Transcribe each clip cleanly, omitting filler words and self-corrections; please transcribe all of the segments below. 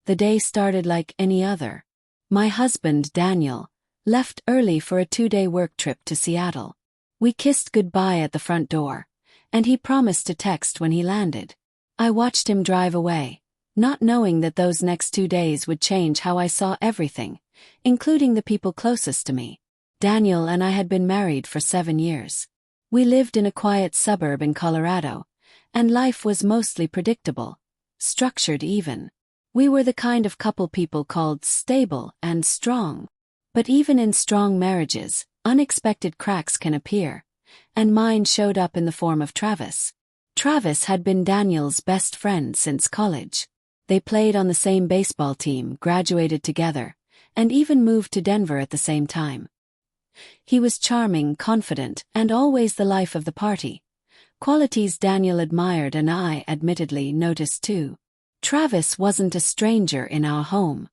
The day started like any other. My husband, Daniel, left early for a 2-day work trip to Seattle. We kissed goodbye at the front door, and he promised to text when he landed. I watched him drive away, not knowing that those next 2 days would change how I saw everything, including the people closest to me. Daniel and I had been married for 7 years. We lived in a quiet suburb in Colorado, and life was mostly predictable, structured even. We were the kind of couple people called stable and strong. But even in strong marriages, unexpected cracks can appear, and mine showed up in the form of Travis. Travis had been Daniel's best friend since college. They played on the same baseball team, graduated together, and even moved to Denver at the same time. He was charming, confident, and always the life of the party. Qualities Daniel admired and I, admittedly, noticed too. Travis wasn't a stranger in our home.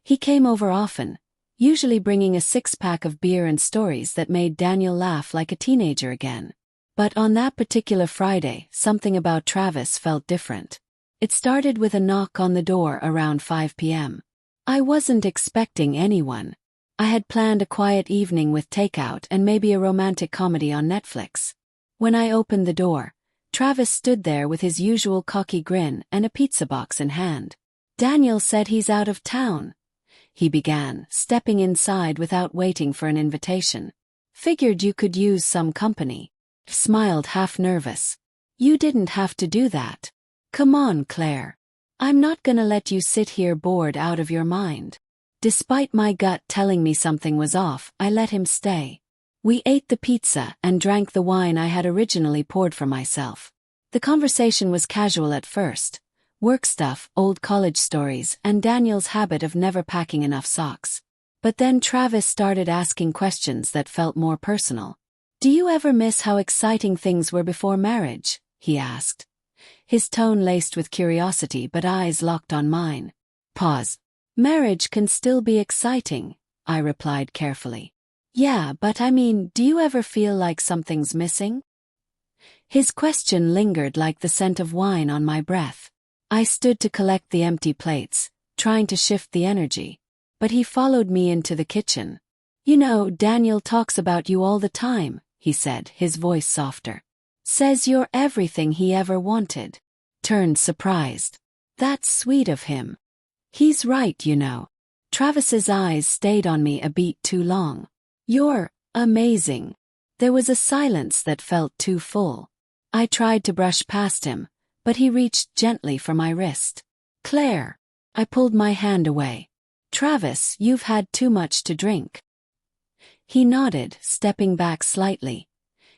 He came over often, usually bringing a 6-pack of beer and stories that made Daniel laugh like a teenager again. But on that particular Friday, something about Travis felt different. It started with a knock on the door around 5 p.m. I wasn't expecting anyone. I had planned a quiet evening with takeout and maybe a romantic comedy on Netflix. When I opened the door, Travis stood there with his usual cocky grin and a pizza box in hand. "Daniel said he's out of town," he began, stepping inside without waiting for an invitation. "Figured you could use some company." Smiled, half nervous. "You didn't have to do that. Come on, Claire. I'm not gonna let you sit here bored out of your mind." Despite my gut telling me something was off, I let him stay. We ate the pizza and drank the wine I had originally poured for myself. The conversation was casual at first. Work stuff, old college stories, and Daniel's habit of never packing enough socks. But then Travis started asking questions that felt more personal. "Do you ever miss how exciting things were before marriage?" he asked. His tone laced with curiosity but eyes locked on mine. Pause. "Marriage can still be exciting," I replied carefully. "Yeah, but I mean, do you ever feel like something's missing?" His question lingered like the scent of wine on my breath. I stood to collect the empty plates, trying to shift the energy. But he followed me into the kitchen. "You know, Daniel talks about you all the time," he said, his voice softer. "Says you're everything he ever wanted." Turned surprised. "That's sweet of him. He's right, you know." Travis's eyes stayed on me a beat too long. "You're amazing." There was a silence that felt too full. I tried to brush past him, but he reached gently for my wrist. "Claire." I pulled my hand away. "Travis, you've had too much to drink." He nodded, stepping back slightly,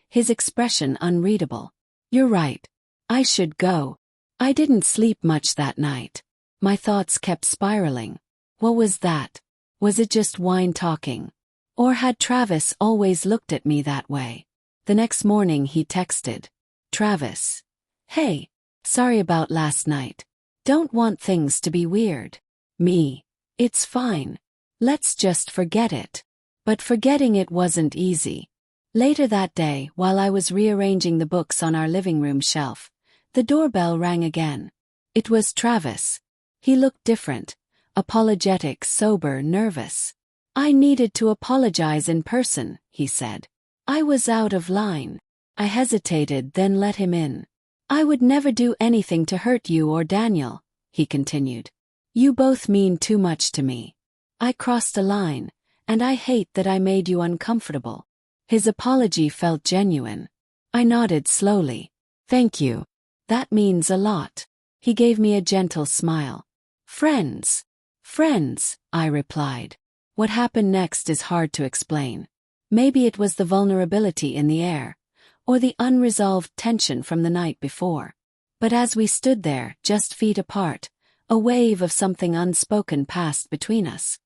his expression unreadable. "You're right. I should go." I didn't sleep much that night. My thoughts kept spiraling. What was that? Was it just wine talking? Or had Travis always looked at me that way? The next morning he texted. "Travis. Hey. Sorry about last night. Don't want things to be weird." Me. "It's fine. Let's just forget it." But forgetting it wasn't easy. Later that day, while I was rearranging the books on our living room shelf, the doorbell rang again. It was Travis. He looked different. Apologetic, sober, nervous. "I needed to apologize in person," he said. "I was out of line." I hesitated, then let him in. "I would never do anything to hurt you or Daniel," he continued. "You both mean too much to me. I crossed a line, and I hate that I made you uncomfortable." His apology felt genuine. I nodded slowly. "Thank you. That means a lot." He gave me a gentle smile. "Friends. Friends," I replied. What happened next is hard to explain. Maybe it was the vulnerability in the air, or the unresolved tension from the night before. But as we stood there, just feet apart, a wave of something unspoken passed between us.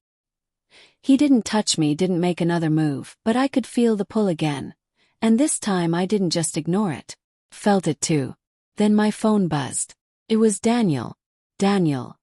He didn't touch me, didn't make another move, but I could feel the pull again. And this time I didn't just ignore it. Felt it too. Then my phone buzzed. It was Daniel. "Daniel.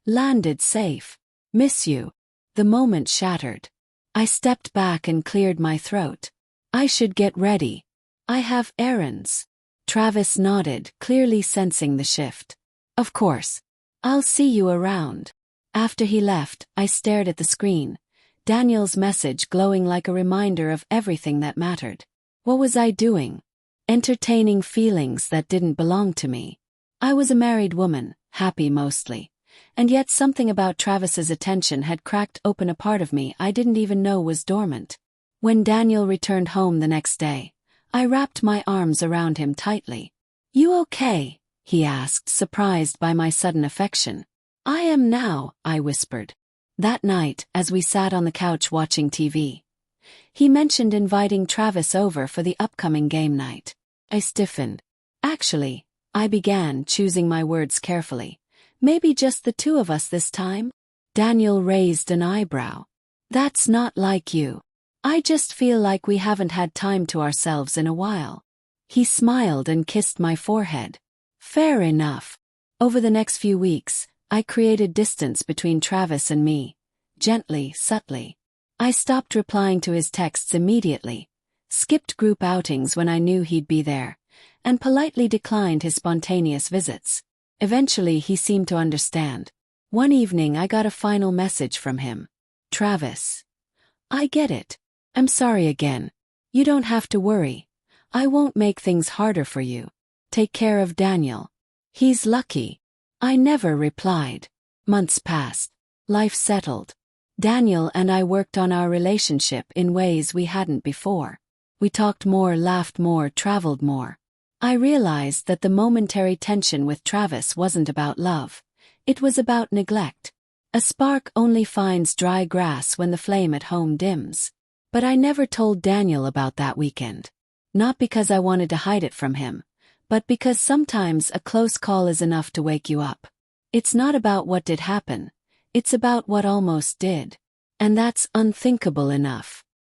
Landed safe. Miss you." The moment shattered. I stepped back and cleared my throat. "I should get ready. I have errands." Travis nodded, clearly sensing the shift. "Of course. I'll see you around. After he left, I stared at the screen, Daniel's message glowing like a reminder of everything that mattered. What was I doing? Entertaining feelings that didn't belong to me. I was a married woman, happy mostly. And yet something about Travis's attention had cracked open a part of me I didn't even know was dormant. When Daniel returned home the next day, I wrapped my arms around him tightly. "You okay?" he asked, surprised by my sudden affection. "I am now," I whispered. That night, as we sat on the couch watching TV, he mentioned inviting Travis over for the upcoming game night. I stiffened. "Actually," I began, choosing my words carefully, "maybe just the two of us this time?" Daniel raised an eyebrow. "That's not like you. I just feel like we haven't had time to ourselves in a while." He smiled and kissed my forehead. "Fair enough." Over the next few weeks, I created distance between Travis and me, gently, subtly. I stopped replying to his texts immediately, skipped group outings when I knew he'd be there, and politely declined his spontaneous visits. Eventually he seemed to understand. One evening I got a final message from him. "Travis, I get it. I'm sorry again. You don't have to worry. I won't make things harder for you. Take care of Daniel. He's lucky." I never replied. Months passed. Life settled. Daniel and I worked on our relationship in ways we hadn't before. We talked more, laughed more, traveled more. I realized that the momentary tension with Travis wasn't about love. It was about neglect. A spark only finds dry grass when the flame at home dims. But I never told Daniel about that weekend. Not because I wanted to hide it from him, but because sometimes a close call is enough to wake you up. It's not about what did happen. It's about what almost did. And that's unthinkable enough.